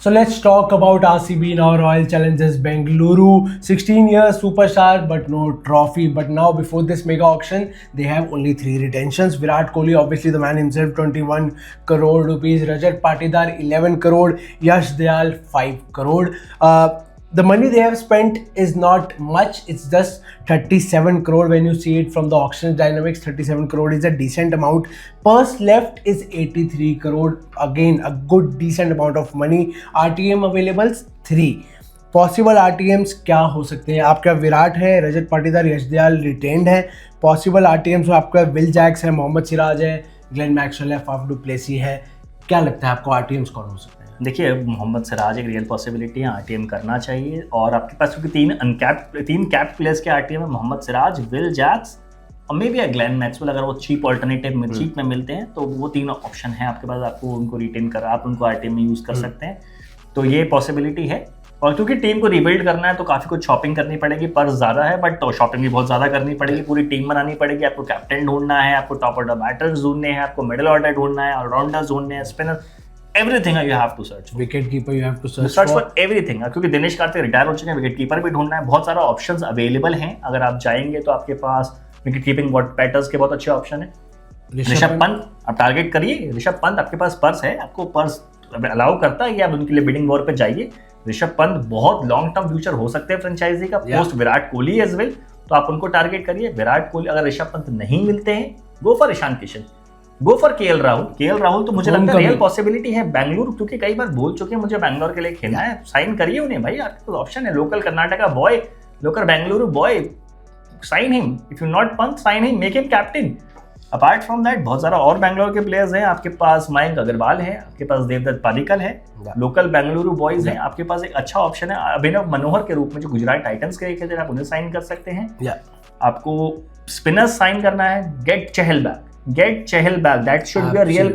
So let's talk about RCB now. Royal Challengers Bengaluru, 16 years superstar but no trophy. But now before this mega auction, they have only 3 retentions. Virat Kohli, obviously the man himself, 21 crore rupees. Rajat Patidar, 11 crore. Yash Dayal, 5 crore. The money they have spent is not much. It's just 37 crore when you see it from the auction dynamics. 37 crore is a decent amount. Purse left is 83 crore. Again, a good decent amount of money. RTM availables 3. Possible RTMs क्या हो सकते हैं? आपका विराट है, रजत पाटीदार, यश Dayal retained है. Possible RTMs में आपका Will Jacks है, मोहम्मद सिराज है, ग्लेन मैक्सवेल है, फाफ डू प्लेसी है. क्या लगता है आपको RTMs कौन हो सकते हैं? देखिए, मोहम्मद सिराज एक रियल पॉसिबिलिटी है, RTM करना चाहिए. और आपके पास क्योंकि 3 कैप्ड प्लेयर्स के RTM है, मोहम्मद सिराज, विल जैक्स और मे बी ग्लेन मैक्सवेल. अगर वो चीप ऑल्टरनेटिव में चीप में मिलते हैं तो वो तीनों ऑप्शन है आपके पास. आपको उनको रिटेन कर, आप उनको RTM में यूज़ कर सकते हैं. तो ये पॉसिबिलिटी है. और क्योंकि टीम को रिबिल्ड करना है तो काफ़ी कुछ शॉपिंग करनी पड़ेगी. पर्स ज़्यादा है बट तो शॉपिंग भी बहुत ज़्यादा करनी पड़ेगी. पूरी टीम बनानी पड़ेगी. आपको कैप्टन ढूंढना है, आपको टॉप ऑर्डर बैटर्स ढूंढने हैं, आपको मिडिल ऑर्डर ढूंढना है, ऑलराउंडर्स ढूंढने हैं, spinner, everything you have to search. Wicket keeper you have to search for everything. क्योंकि दिनेश कार्तिक रिटायर हो चुके हैं, विकेट कीपर भी ढूंढना है. बहुत सारा ऑप्शंस अवेलेबल हैं. अगर आप जाएंगे तो आपके पास विकेट कीपिंग बैटर्स के बहुत अच्छे ऑप्शन है. ऋषभ पंत आप टारगेट करिए. ऋषभ पंत आपके पास पर्स है, आपको पर्स अलाउ करता है कि आप उनके लिए बिडिंग वॉर पे जाइए. ऋषभ पंत बहुत लॉन्ग टर्म फ्यूचर हो सकते हैं फ्रेंचाइजी का, post Virat Kohli as well. तो आप उनको टारगेट करिए. विराट कोहली, अगर ऋषभ पंत नहीं मिलते हैं, go for Ishan Kishan, go for KL Rahul. तो मुझे लगता है रियल पॉसिबिलिटी है. बेंगलुरु क्योंकि कई बार बोल चुके हैं मुझे बैंगलोर के लिए खेलना है, साइन करिए उन्हें भाई. आपके पास ऑप्शन है. Local Karnataka boy, local Bengaluru boy, sign him. If you not Pant, sign him, make him captain. Apart from that बहुत सारा और बैंगलोर के प्लेयर्स हैं. आपके पास मयंक अग्रवाल है, आपके पास देवदत्त पादिक्कल है, लोकल बेंगलुरु बॉयज हैं. आपके पास एक अच्छा ऑप्शन है अभिनव मनोहर के रूप में जो गुजरात टाइटन्स के लिए खेलते हैं, आप उन्हें साइन कर सकते हैं. आपको स्पिनर्स साइन करना है. Get Chahal back. That should be a real,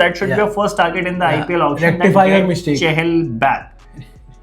that should be your first target in the IPL auction. Rectify your mistake. Chahal back.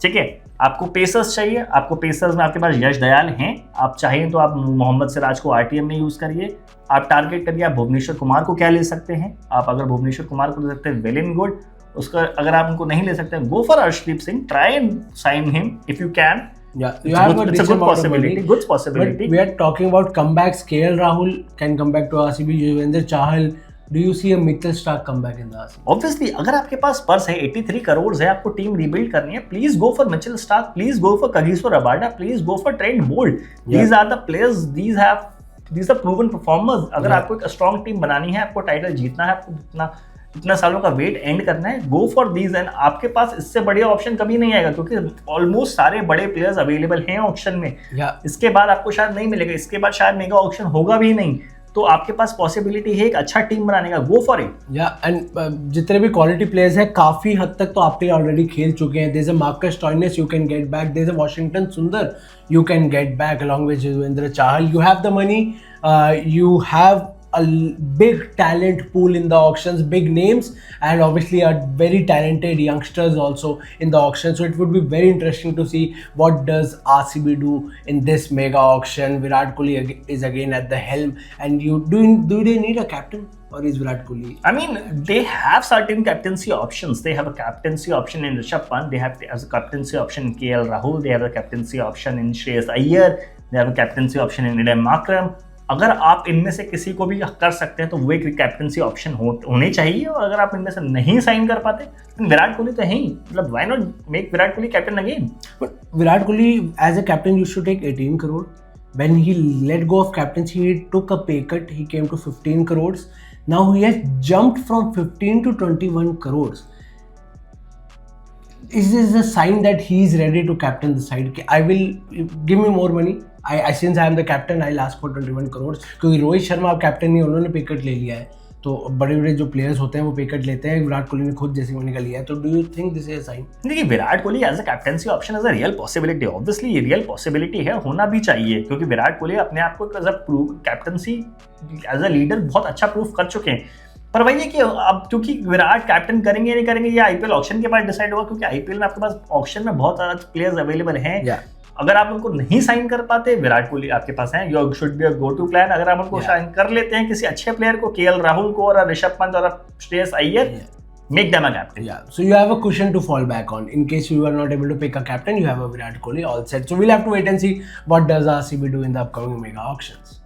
ठीक है. आपको पेसर्स चाहिए. आपको पेसर्स में आपके पास यश दयाल हैं. आप चाहें तो आप मोहम्मद सिराज को RTM में यूज करिए. आप टारगेट करिए. आप भुवनेश्वर कुमार को क्या ले सकते हैं? आप अगर भुवनेश्वर कुमार को ले सकते हैं, वेल एंड गुड. उसका अगर आप उनको नहीं ले सकते हैं, go for Arshdeep Singh. Try and sign him if you can. Yeah, you have a decent amount of money. Good possibility. But we are talking about comebacks. KL Rahul can come back to RCB. Yuzvendra Chahal. Do you see a Mitchell Starc comeback in the RCB? Obviously, अगर आपके पास purse है, 83 करोड़ है, आपको team rebuild करनी है, please go for Mitchell Starc, please go for Kagiso Rabada, please go for Trent Boult. These are the players. These are proven performers. अगर आपको एक स्ट्रॉन्ग टीम बनानी है, आपको टाइटल जीतना है, आपको इतना सालों का वेट एंड करना है, गो फॉर दीज. एंड आपके पास इससे बढ़िया ऑप्शन कभी नहीं आएगा क्योंकि ऑलमोस्ट सारे बड़े प्लेयर्स अवेलेबल हैं ऑप्शन में. इसके बाद आपको शायद नहीं मिलेगा. इसके बाद शायद मेगा ऑप्शन होगा भी नहीं. तो आपके पास पॉसिबिलिटी है एक अच्छा टीम बनाने का. Go for it. एंड जितने भी क्वालिटी प्लेयर्स हैं काफी हद तक तो आपके ऑलरेडी खेल चुके हैं. There is a Marcus Stoinis you can get back. There is a Washington Sundar you can get back along with Yuzvendra Chahal. You have the money. You have a big talent pool in the auctions, big names, and obviously a very talented youngsters also in the auction. So it would be very interesting to see what does RCB do in this mega auction. Virat Kohli is again at the helm, and do they need a captain? Or is Virat Kohli? I mean, they have certain captaincy options. They have a captaincy option in Rishabh Pant. They have a captaincy option in KL Rahul. They have a captaincy option in Shreyas Iyer. They have a captaincy option in Idem Akram. अगर आप इनमें से किसी को भी कर सकते हैं तो वो एक कैप्टनसी ऑप्शन होने चाहिए. और अगर आप इनमें से नहीं साइन कर पाते तो विराट कोहली तो है ही. मतलब why not make Virat Kohli captain again? But Virat Kohli as a captain used to take 18 crore. When he let go of captaincy, he took a pay cut. He came to 15 crores. Now he has jumped from 15 to 21 crores. Is this a sign that he is ready to captain the side? I will give me more money. Since I am the captain, I'll ask for 21 crores. क्योंकि रोहित शर्मा अब captain नहीं, उन्होंने पे cut ले लिया है. तो बड़े बड़े जो प्लेयर्स होते हैं वो पे कट लेते हैं. विराट कोहली ने खुद जैसे मनी का लिया है. तो do you think this is a sign? देखिए, Virat Kohli as a captaincy option as a real possibility. Obviously ये रियल पॉसिबिलिटी है, होना भी चाहिए क्योंकि विराट कोहली अपने आप को as a captaincy as a leader बहुत अच्छा प्रूफ कर चुके हैं. पर वही है कि अब क्योंकि विराट कैप्टन करेंगे या नहीं करेंगे ये IPL ऑप्शन के बाद डिसाइड होगा. क्योंकि IPL में आपके पास ऑप्शन में बहुत सारे प्लेयर्स अवेलेबल हैं. अगर आप उनको नहीं साइन कर पाते, विराट कोहली आपके पास है, you should be a go to plan. अगर आप उनको साइन कर लेते हैं किसी अच्छे प्लेयर को, KL राहुल को और ऋषभ पंत और Shreyas Iyer, Make them a captain. Yeah, so you have a cushion to fall back on in case you are not able to pick a captain. You have a Virat Kohli all set. So we'll have to wait and see what does RCB do in the upcoming mega auctions.